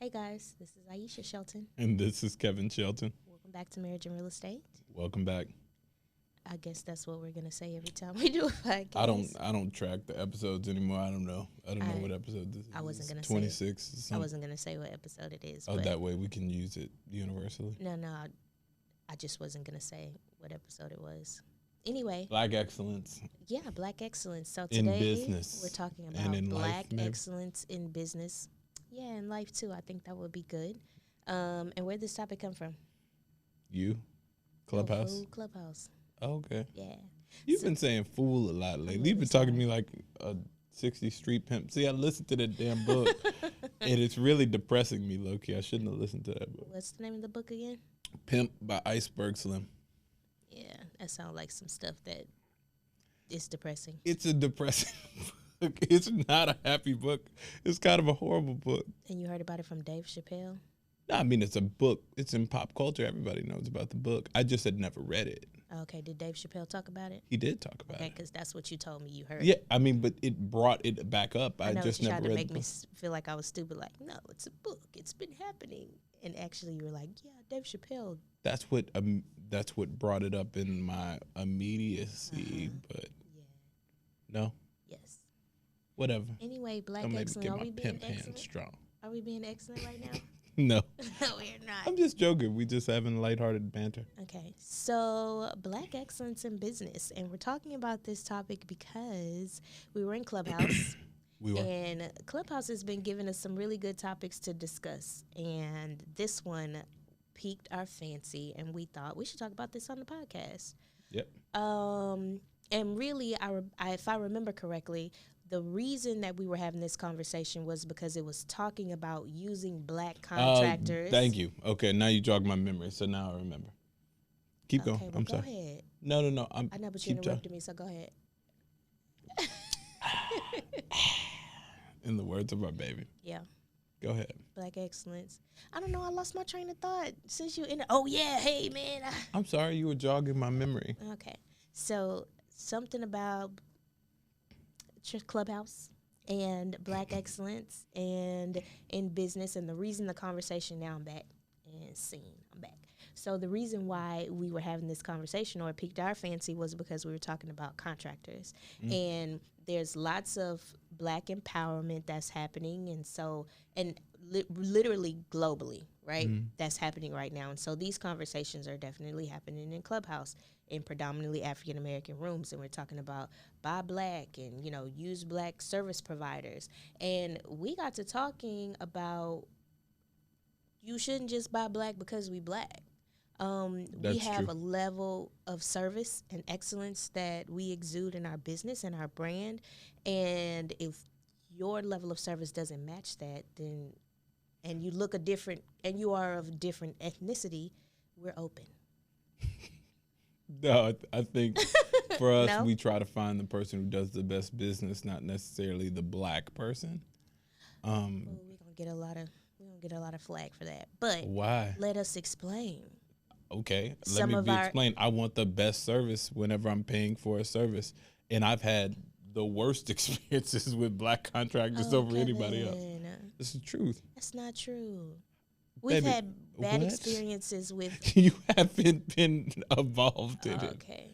Hey guys, this is Aisha Shelton. And this is Kevin Shelton. Welcome back to Marriage and Real Estate. Welcome back. I guess that's what we're gonna say every time we do a podcast. I don't track the episodes anymore. I don't know what episode this is. I wasn't gonna 26 say. I wasn't gonna say what episode it is. Oh, that way we can use it universally. No, I just wasn't gonna say what episode it was. Anyway, Black excellence. Yeah, black excellence. So in today business we're talking and about in black life, excellence in business. Yeah, in life too. I think that would be good. And where'd this topic come from? You? Clubhouse? Oh, Clubhouse. Oh, okay. Yeah. You've been saying fool a lot lately. You've been talking to me like a 60 Street Pimp. See, I listened to that damn book, and it's really depressing me, low-key. I shouldn't have listened to that book. What's the name of the book again? Pimp by Iceberg Slim. Yeah, that sounds like some stuff that is depressing. It's a depressing book. It's not a happy book. It's kind of a horrible book. And you heard about it from Dave Chappelle? No, I mean, it's a book. It's in pop culture. Everybody knows about the book. I just had never read it. Okay, did Dave Chappelle talk about it? He did talk about it. Okay, because that's what you told me you heard. Yeah, I mean, but it brought it back up. I know, just you never tried to read make the me book. feel like I was stupid. Like, no, it's a book. It's been happening. And actually, you were like, yeah, Dave Chappelle. That's what brought it up in my immediacy. But Yeah. no, Yes. whatever. Anyway, black I'm maybe excellence. get Are my we being pimp hand excellent? strong. Are we being excellent right now? No, No, we're not. I'm just joking. We just having lighthearted banter. Okay, so black excellence in business. And we're talking about this topic because we were in Clubhouse. We were. And Clubhouse has been giving us some really good topics to discuss. And this one piqued our fancy, and we thought we should talk about this on the podcast. Yep. And really, if I remember correctly, the reason that we were having this conversation was because it was talking about using black contractors. Thank you. Okay, now you jogged my memory, so now I remember. Keep going. Okay, well, I'm go sorry. ahead. No. I know, but you interrupted me, so go ahead. In the words of our baby. Yeah. Go ahead. Black excellence. I don't know. I lost my train of thought since you. Oh yeah. Hey man. I'm sorry, you were jogging my memory. Okay. So something about Clubhouse and black excellence and in business, and the reason the conversation. Now I'm back and scene. I'm back. So the reason why we were having this conversation, or it piqued our fancy, was because we were talking about contractors, and there's lots of black empowerment that's happening, and so literally globally, right? That's happening right now, and so these conversations are definitely happening in Clubhouse in predominantly African American rooms, and we're talking about buy black and use black service providers, and we got to talking about you shouldn't just buy black because we black. We have a level of service and excellence that we exude in our business and our brand. And if your level of service doesn't match that, then, and you look and you are of different ethnicity, we're open. No, I think for us, No? we try to find the person who does the best business, not necessarily the black person. We're gonna get a lot of flack for that. But Why? let us explain. Okay, Some let of me our- explain. I want the best service whenever I'm paying for a service, and I've had the worst experiences with black contractors over anybody else. Kevin, This is the truth. that's not true. We've Baby, had bad what? experiences with. You haven't been involved in it. Okay.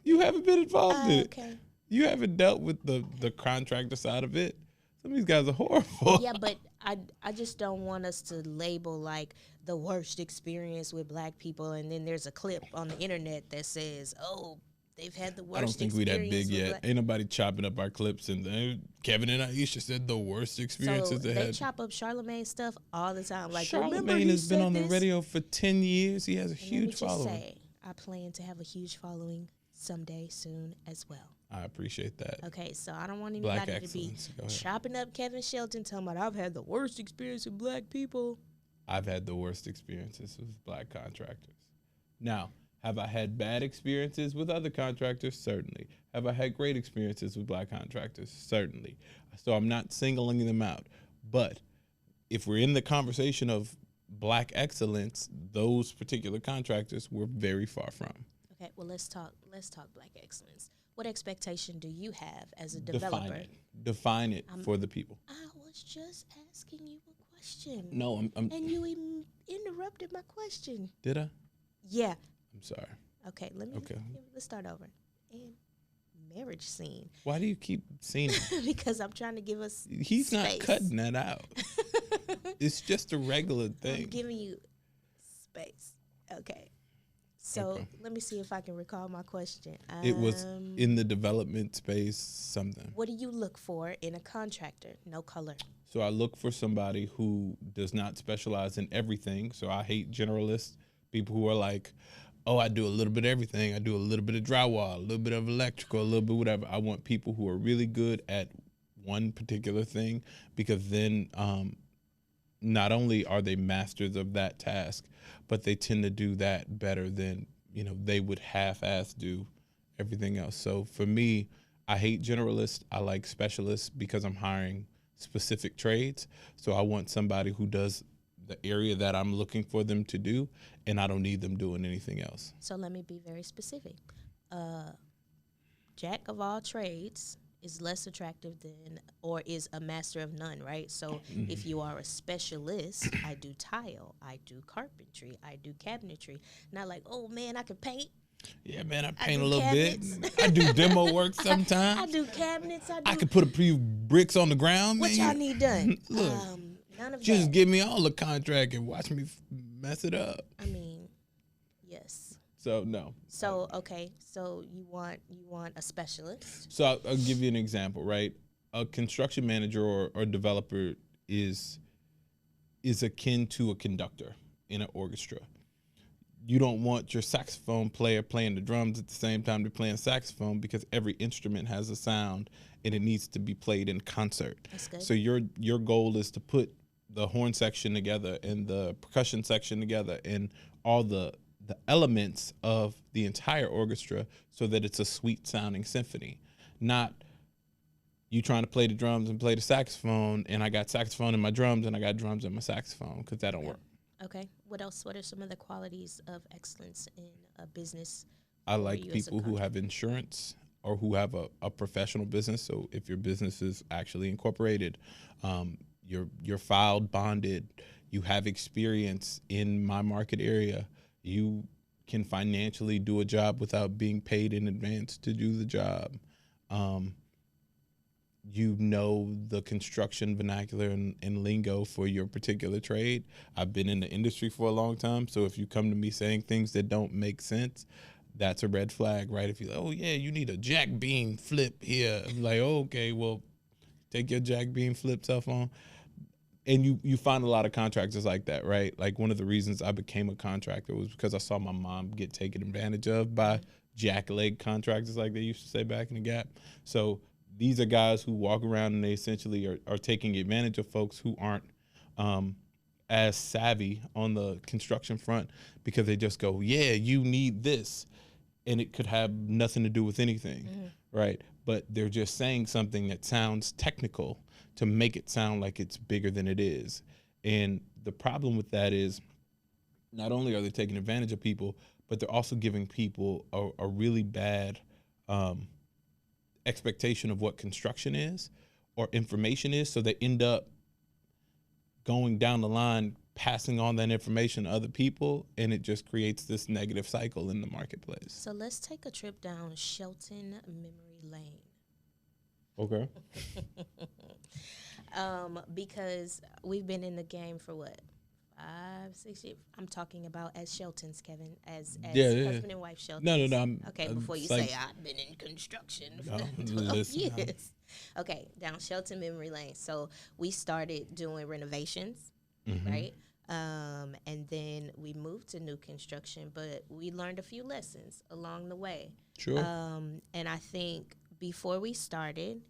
You haven't been involved in it. Okay. You haven't dealt with the contractor side of it. Some of these guys are horrible. Yeah, but I just don't want us to label like the worst experience with black people, and then there's a clip on the internet that says, "Oh, they've had the worst." I don't think we that big experience with yet. black-" Ain't nobody chopping up our clips. And Kevin and Aisha said the worst experiences So they they had. chop up Charlamagne stuff all the time. Like, remember Charlamagne he has been said on the this? radio for 10 years. He has a And let me huge just following. say, I plan to have a huge following someday soon as well. I appreciate that. Okay, so I don't want Black anybody to be excellence. Go ahead. chopping up Kevin Shelton, talking about I've had the worst experience with black people. I've had the worst experiences with black contractors. Now, have I had bad experiences with other contractors? Certainly. Have I had great experiences with black contractors? Certainly. So I'm not singling them out. But if we're in the conversation of black excellence, those particular contractors we're very far from. Okay, well let's talk black excellence. What expectation do you have as a developer? Define it for the people. I was just asking you a question. No, I'm And you interrupted my question. did I? Yeah. I'm sorry. Okay, let's start over. And marriage scene. Why do you keep seeing it? Because I'm trying to give us He's space. not cutting that out. It's just a regular thing. I'm giving you space. Okay. So let me see if I can recall my question. It was in the development space, something. What do you look for in a contractor? No color. So I look for somebody who does not specialize in everything. So I hate generalists, people who are like, oh, I do a little bit of everything. I do a little bit of drywall, a little bit of electrical, a little bit whatever. I want people who are really good at one particular thing, because then not only are they masters of that task, but they tend to do that better than, they would half-ass do everything else. So for me, I hate generalists. I like specialists because I'm hiring specific trades. So I want somebody who does the area that I'm looking for them to do, and I don't need them doing anything else. So let me be very specific. Jack of all trades is less attractive than, or is a master of none, right? So if you are a specialist, I do tile, I do carpentry, I do cabinetry. Not like, oh man, I can paint. Yeah, man, I paint a little bit. I do demo work sometimes. I do cabinets. I could put a few bricks on the ground, man. What y'all need done? Look, none of just that. give me all the contract and watch me mess it up. I mean, yes. So no. So okay. So you want a specialist. So I'll give you an example, right? A construction manager or developer is akin to a conductor in an orchestra. You don't want your saxophone player playing the drums at the same time they're playing saxophone, because every instrument has a sound and it needs to be played in concert. That's good. So your goal is to put the horn section together and the percussion section together and all the elements of the entire orchestra so that it's a sweet sounding symphony. Not you trying to play the drums and play the saxophone and I got saxophone in my drums and I got drums in my saxophone, because that don't work. Okay. What else? What are some of the qualities of excellence in a business? I like people who have insurance or who have a professional business. So if your business is actually incorporated, you're filed, bonded, you have experience in my market area, you can financially do a job without being paid in advance to do the job. You know the construction vernacular and lingo for your particular trade. I've been in the industry for a long time, so if you come to me saying things that don't make sense, that's a red flag, right? If you're like, oh yeah, you need a jack beam flip here, I'm like, oh, okay, well, take your jack beam flip stuff on. And you find a lot of contractors like that, right? Like one of the reasons I became a contractor was because I saw my mom get taken advantage of by jack leg contractors, like they used to say back in the Gap. So these are guys who walk around and they essentially are taking advantage of folks who aren't as savvy on the construction front, because they just go, yeah, you need this. And it could have nothing to do with anything, right? But they're just saying something that sounds technical to make it sound like it's bigger than it is. And the problem with that is not only are they taking advantage of people, but they're also giving people a really bad expectation of what construction is or information is. So they end up going down the line, passing on that information to other people, and it just creates this negative cycle in the marketplace. So let's take a trip down Shelton Memory Lane. Okay. Because we've been in the game for what, 5-6 years? I'm talking about as Sheltons, Kevin, as husband and wife Sheltons. No. Okay, before you say I've been in construction for 12 years. Okay, down Shelton Memory Lane. So we started doing renovations, right? And then we moved to new construction, but we learned a few lessons along the way. Sure. And I think before we started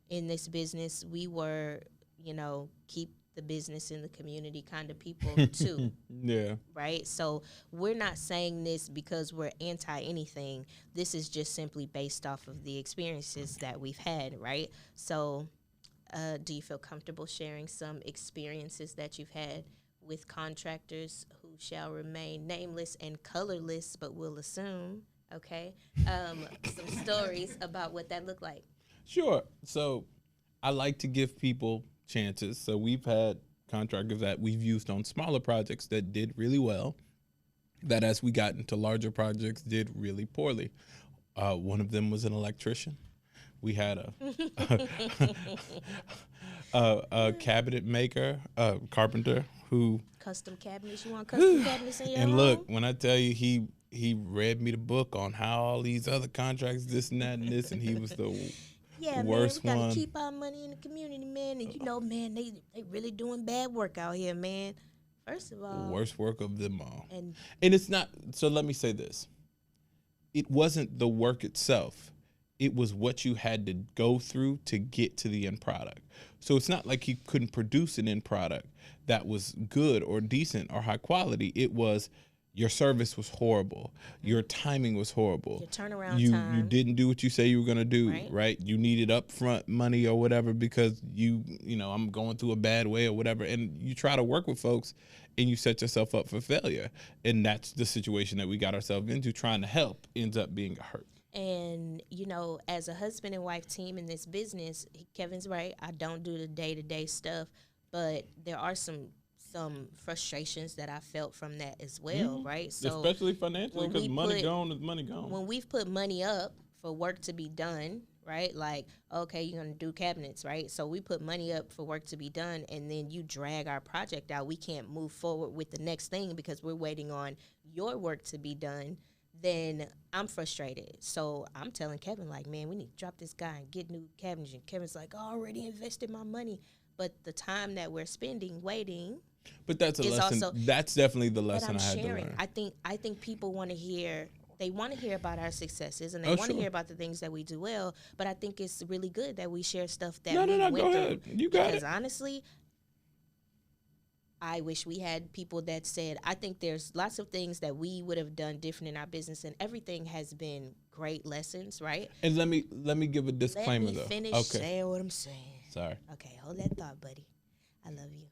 in this business, we were, keep the business in the community kind of people too. Yeah. Right? So we're not saying this because we're anti anything. This is just simply based off of the experiences that we've had, right? So do you feel comfortable sharing some experiences that you've had with contractors who shall remain nameless and colorless, but we'll assume, okay? Some stories about what that looked like. Sure. So I like to give people chances. So we've had contractors that we've used on smaller projects that did really well, that as we got into larger projects did really poorly. One of them was an electrician. We had a cabinet maker, carpenter who Custom cabinets. You want custom cabinets in your and home? look, when I tell you he read me the book on how all these other contracts, this and that and this, and he was the Yeah, worst man, we gotta one. keep our money in the community, man. And you know, man, they really doing bad work out here, man. First of all, Worst work of them all. and And it's not, so let me say this. It wasn't the work itself. It was what you had to go through to get to the end product. So it's not like he couldn't produce an end product that was good or decent or high quality. It was your service was horrible. Your timing was horrible. your turnaround You time. didn't do what you say you were gonna do, Right. right? You needed upfront money or whatever because you know, I'm going through a bad way or whatever. And you try to work with folks and you set yourself up for failure. And that's the situation that we got ourselves into. Trying to help ends up being a hurt. And, you know, as a husband and wife team in this business, Kevin's right. I don't do the day-to-day stuff, but there are some frustrations that I felt from that as well, right? So especially financially, when because we money put- gone is money gone. when we've put money up for work to be done, right? Like, okay, you're going to do cabinets, right? So we put money up for work to be done, and then you drag our project out. We can't move forward with the next thing because we're waiting on your work to be done. Then I'm frustrated. So I'm telling Kevin, like, man, we need to drop this guy and get new cabinets. And Kevin's like, I already invested my money. But the time that we're spending waiting, But that's a is lesson. also- That's definitely the but lesson I'm I had sharing. to learn. I think people want to hear. They want to hear about our successes and they Oh, want to sure. hear about the things that we do well. But I think it's really good that we share stuff that No, we go went through. ahead. You got Because it. honestly, I wish we had people that said, I think there's lots of things that we would have done different in our business, and everything has been great lessons, right? And let me give a disclaimer Let me though. finish Okay. saying what I'm saying. Sorry. Okay, hold that thought, buddy. I love you.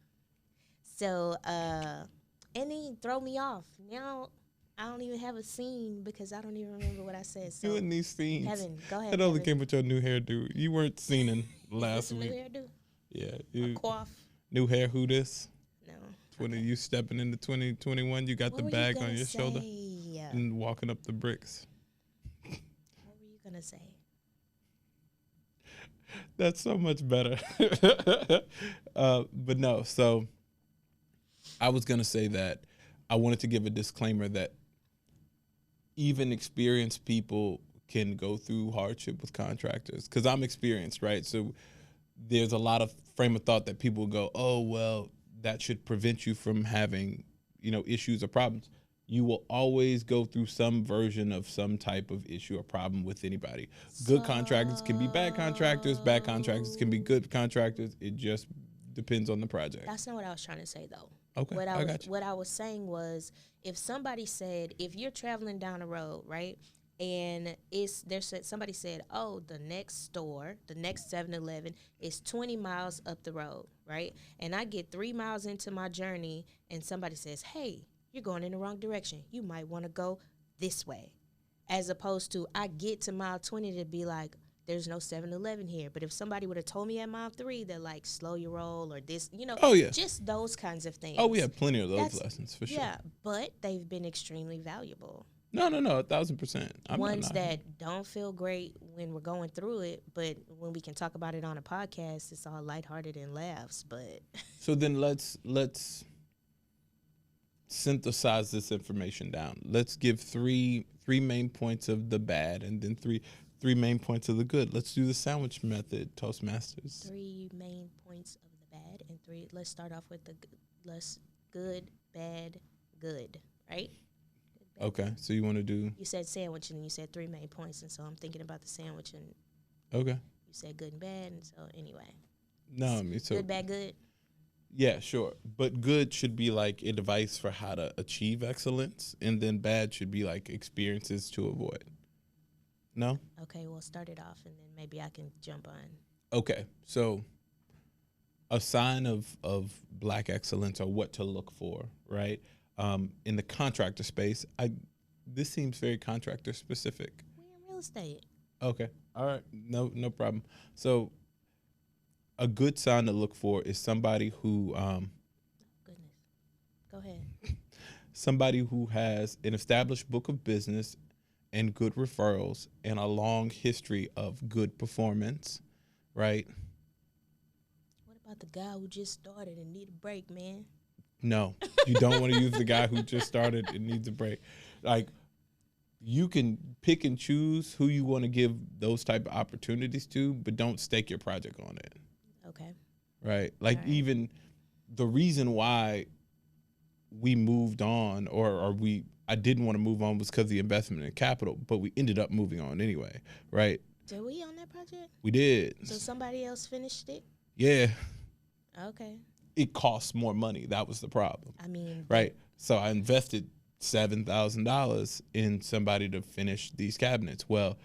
So, and then throw me off. Now I don't even have a scene because I don't even remember what I said. So, Doing these scenes. Kevin, go ahead. It only Kevin. came with your new hairdo. You weren't seen in Is last this a new week. hairdo? Yeah. A You, coif? new hair, who this? No. When you stepping into 2021, you got What the were you bag gonna on your shoulder say? and walking up the bricks. What were you gonna say? That's so much better. But no, so I was going to say that I wanted to give a disclaimer that even experienced people can go through hardship with contractors because I'm experienced, right? So there's a lot of frame of thought that people go, oh, well, that should prevent you from having, you know, issues or problems. You will always go through some version of some type of issue or problem with anybody. Good contractors can be bad contractors can be good contractors. It just depends on the project. That's not what I was trying to say, though. Okay, I got you. What I was saying was, if somebody said, if you're traveling down the road, right, and somebody said, oh, the next store, the next 7-Eleven is 20 miles up the road, right, and I get 3 miles into my journey, and somebody says, hey, you're going in the wrong direction. You might want to go this way, as opposed to I get to mile 20 to be like, there's no 7-Eleven here. But if somebody would have told me at mile 3 that, like, slow your roll or this, you know, Oh, yeah. just those kinds of things. Oh, we have plenty of those That's- lessons for sure. Yeah, but they've been extremely valuable. No, 1,000%. Ones that don't feel great when we're going through it, but when we can talk about it on a podcast, it's all lighthearted and laughs. But So then let's synthesize this information down. Let's give three main points of the bad and then three main points of the good. Let's do the sandwich method, Toastmasters. 3 main points of the bad and 3. Let's start off with the good, bad, good, right? Good, bad, Okay, so you want to do You said sandwich and you said 3 main points, and so I'm thinking about the sandwich, and okay. you said good and bad, and so anyway, No, I mean so good, bad, good. yeah, sure. But good should be like advice for how to achieve excellence, and then bad should be like experiences to avoid. No? Okay, well, start it off, and then maybe I can jump on. Okay, so a sign of black excellence or what to look for, right? In the contractor space, this seems very contractor specific. We in real estate. Okay, all right, no problem. So a good sign to look for is somebody who ahead. Somebody who has an established book of business and good referrals and a long history of good performance, right? What about the guy who just started and need a break, man? No, you don't want to use the guy who just started and needs a break. Like, you can pick and choose who you want to give those type of opportunities to, but don't stake your project on it. Okay. Right? Like, even the reason why we moved on or I didn't want to move on was because of the investment in capital, but we ended up moving on anyway, right? Did we on that project? We did. So somebody else finished it? Yeah. Okay. It costs more money. That was the problem. I mean, right? So I invested $7,000 in somebody to finish these cabinets. Well,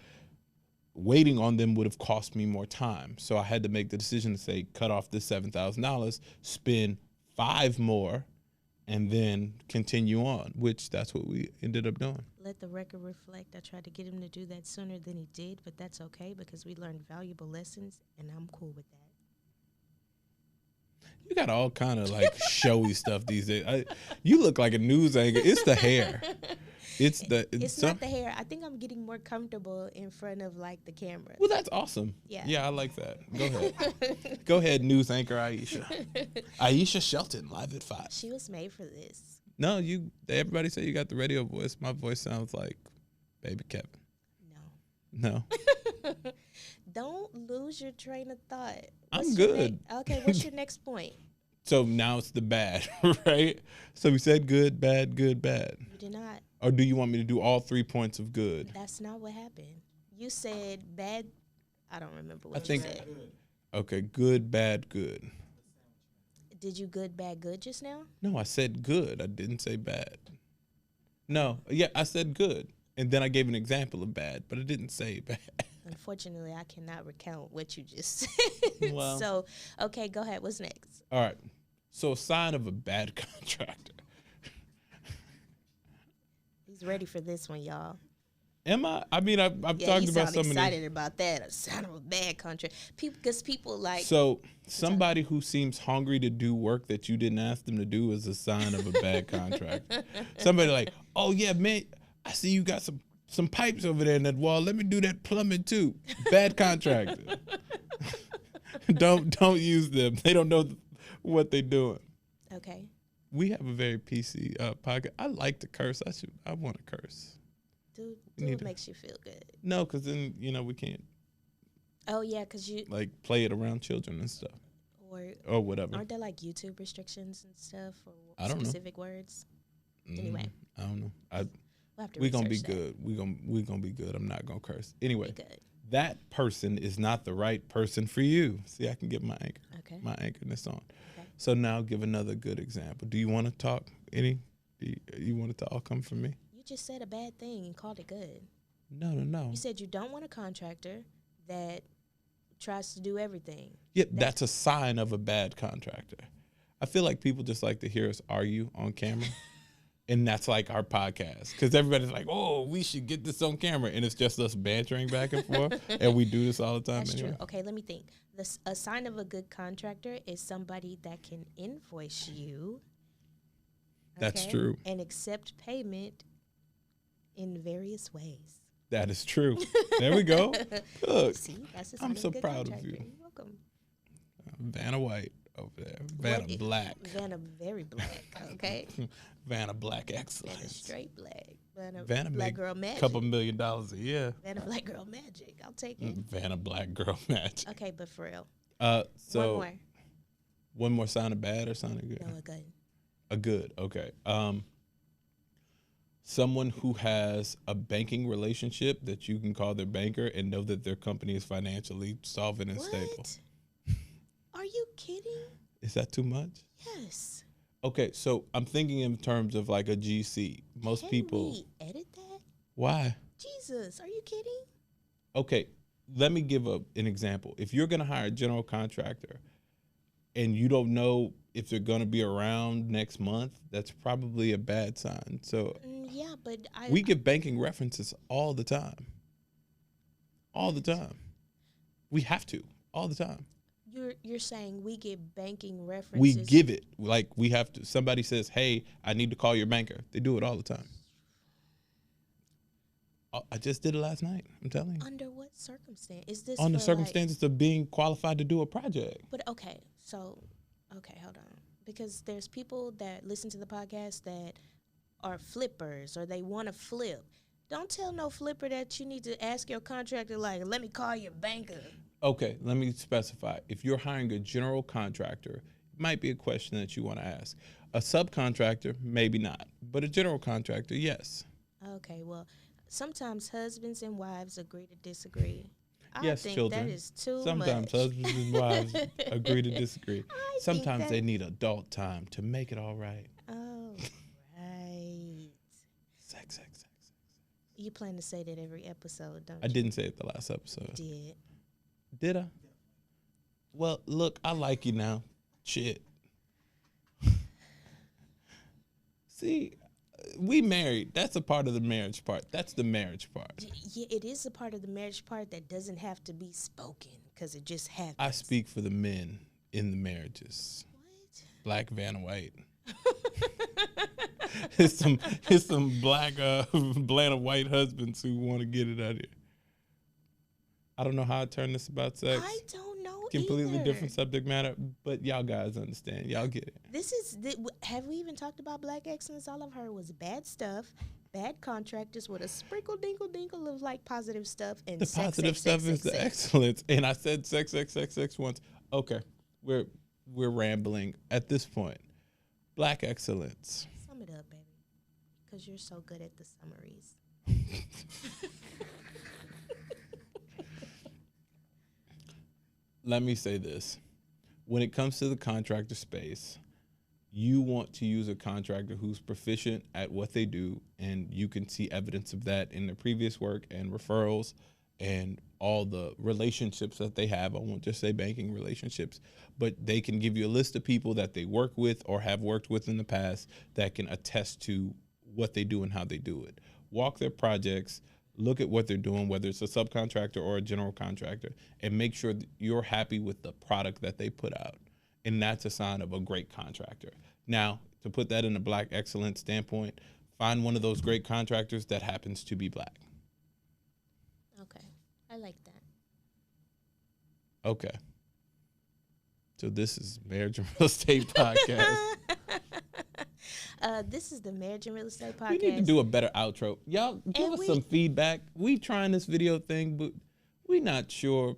waiting on them would have cost me more time. So I had to make the decision to say, cut off this $7,000, spend $5,000 more, and then continue on, which that's what we ended up doing. Let the record reflect. I tried to get him to do that sooner than he did, but that's okay because we learned valuable lessons, and I'm cool with that. You got all kind of like showy stuff these days. You look like a news anchor. It's the hair. It's not the hair. I think I'm getting more comfortable in front of like the camera. Well, that's awesome. Yeah, I like that. Go ahead. Go ahead, news anchor Aisha. Aisha Shelton, live at 5. She was made for this. No, everybody say you got the radio voice. My voice sounds like Baby Kevin. No. Don't lose your train of thought. I'm good. Okay, what's your next point? So now it's the bad, right? So we said good, bad, good, bad. You did not. Or do you want me to do all 3 points of good? That's not what happened. You said bad. I don't remember what you said. Okay, good, bad, good. Did you good, bad, good just now? No, I said good. I didn't say bad. No, yeah, I said good. And then I gave an example of bad, but I didn't say bad. Unfortunately, I cannot recount what you just said. Well, so, okay, go ahead. What's next? All right. So a sign of a bad contractor. He's ready for this one, y'all. Am I? I mean, I've talked about some of excited about that. A sign of a bad contract. Because people like. So somebody who seems hungry to do work that you didn't ask them to do is a sign of a bad contractor. Somebody like, oh, yeah, man, I see you got some pipes over there in that wall. Let me do that plumbing too. Bad contractor. Don't use them. They don't know what they're doing. Okay. We have a very PC podcast. I like to curse. I want to curse. Do what makes you feel good. No, because then we can't. Oh yeah, because you like play it around children and stuff. Or whatever. Aren't there like YouTube restrictions and stuff or I don't specific words? Anyway. I don't know. We're gonna be good. We're gonna be good. I'm not gonna curse. Anyway, be good. That person is not the right person for you. See, I can get my anchor. Okay. My anchorness on. Okay. So now give another good example. Do you want to talk any? You want it to all come from me? You just said a bad thing and called it good. No. You said you don't want a contractor that tries to do everything. Yeah, that's a sign of a bad contractor. I feel like people just like to hear us argue on camera. And that's like our podcast. Because everybody's like, oh, we should get this on camera. And it's just us bantering back and forth. And we do this all the time. That's anyway. true. Okay, let me think. A sign of a good contractor is somebody that can invoice you. That's true. And accept payment in various ways. That is true. There we go. Look, see, that's a sign I'm of so a good proud contractor. of you. You're welcome. Vanna White over there. Vanna Black. Vanna very black, okay? Vanna Black excellence. Vanna straight black. Vanna Black Girl Magic. $2 million a year. Vanna Black Girl Magic. I'll take it. Vanna Black Girl Magic. Okay, but for real. So one more. One more sign of bad or sign of good? No, a good. A good, okay. Someone who has a banking relationship that you can call their banker and know that their company is financially solvent and stable. Are you kidding? Is that too much? Yes. Okay, so I'm thinking in terms of like a GC. Most people. Can we edit that? Why? Jesus, are you kidding? Okay, let me give an example. If you're going to hire a general contractor and you don't know if they're going to be around next month, that's probably a bad sign. So yeah, but we give banking references all the time. All the time. We have to, all the time. You're saying we get banking references. We give it. Like, we have to, somebody says, hey, I need to call your banker. They do it all the time. I just did it last night. I'm telling you. Under what circumstance? Is this On the for, circumstances of being qualified to do a project. But okay, hold on. Because there's people that listen to the podcast that are flippers or they want to flip. Don't tell no flipper that you need to ask your contractor, like, let me call your banker. Okay, let me specify. If you're hiring a general contractor, it might be a question that you want to ask. A subcontractor, maybe not. But a general contractor, yes. Okay, well, sometimes husbands and wives agree to disagree. Yes, I think children. that is too Sometimes much. husbands and wives agree to disagree. I Sometimes think they need adult time to make it all right. Oh, right. Sex. You plan to say that every episode, don't I you? didn't say it the last episode. You did. Did I? Well, look, I like you now. Shit. See, we married. That's a part of the marriage part. That's the marriage part. Yeah, it is a part of the marriage part that doesn't have to be spoken because it just happens. I speak for the men in the marriages. What? Black Vanna White. It's some black Vanna White husbands who want to get it out here. I don't know how I turn this about sex. I don't know Completely either. different subject matter, but y'all guys understand. Y'all get it. Have we even talked about black excellence? All I've heard was bad stuff, bad contractors with a sprinkle dinkle dinkle of like positive stuff and The sex, positive sex, stuff sex, is sex, the sex. excellence. And I said sex once. Okay, we're rambling at this point. Black excellence. Sum it up, baby, because you're so good at the summaries. Let me say this. When it comes to the contractor space, you want to use a contractor who's proficient at what they do, and you can see evidence of that in their previous work and referrals and all the relationships that they have. I won't just say banking relationships, but they can give you a list of people that they work with or have worked with in the past that can attest to what they do and how they do it. Walk their projects, look at what they're doing, whether it's a subcontractor or a general contractor, and make sure that you're happy with the product that they put out. And that's a sign of a great contractor. Now, to put that in a black excellence standpoint, find one of those great contractors that happens to be black. Okay, I like that. Okay. So this is Marriage and Real Estate Podcast. This is the Marriage and Real Estate Podcast. We need to do a better outro. Y'all give us some feedback. We trying this video thing, but we not sure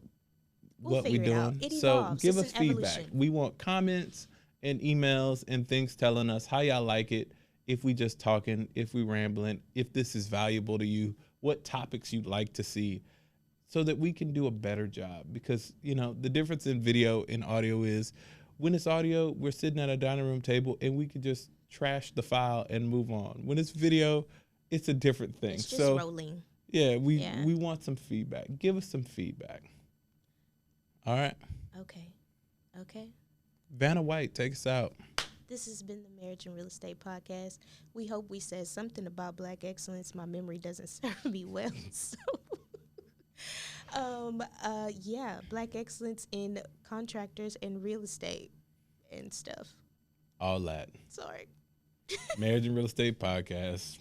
what we're doing. So give us feedback. We want comments and emails and things telling us how y'all like it, if we just talking, if we rambling, if this is valuable to you, what topics you'd like to see, so that we can do a better job. Because, you know, the difference in video and audio is when it's audio, we're sitting at a dining room table and we can just trash the file and move on. When it's video, it's a different thing. It's just rolling. Yeah, we want some feedback. Give us some feedback. All right. Okay. Vanna White, take us out. This has been the Marriage and Real Estate Podcast. We hope we said something about black excellence. My memory doesn't serve me well. So, black excellence in contractors and real estate and stuff. All that. Sorry. Marriage and Real Estate Podcast.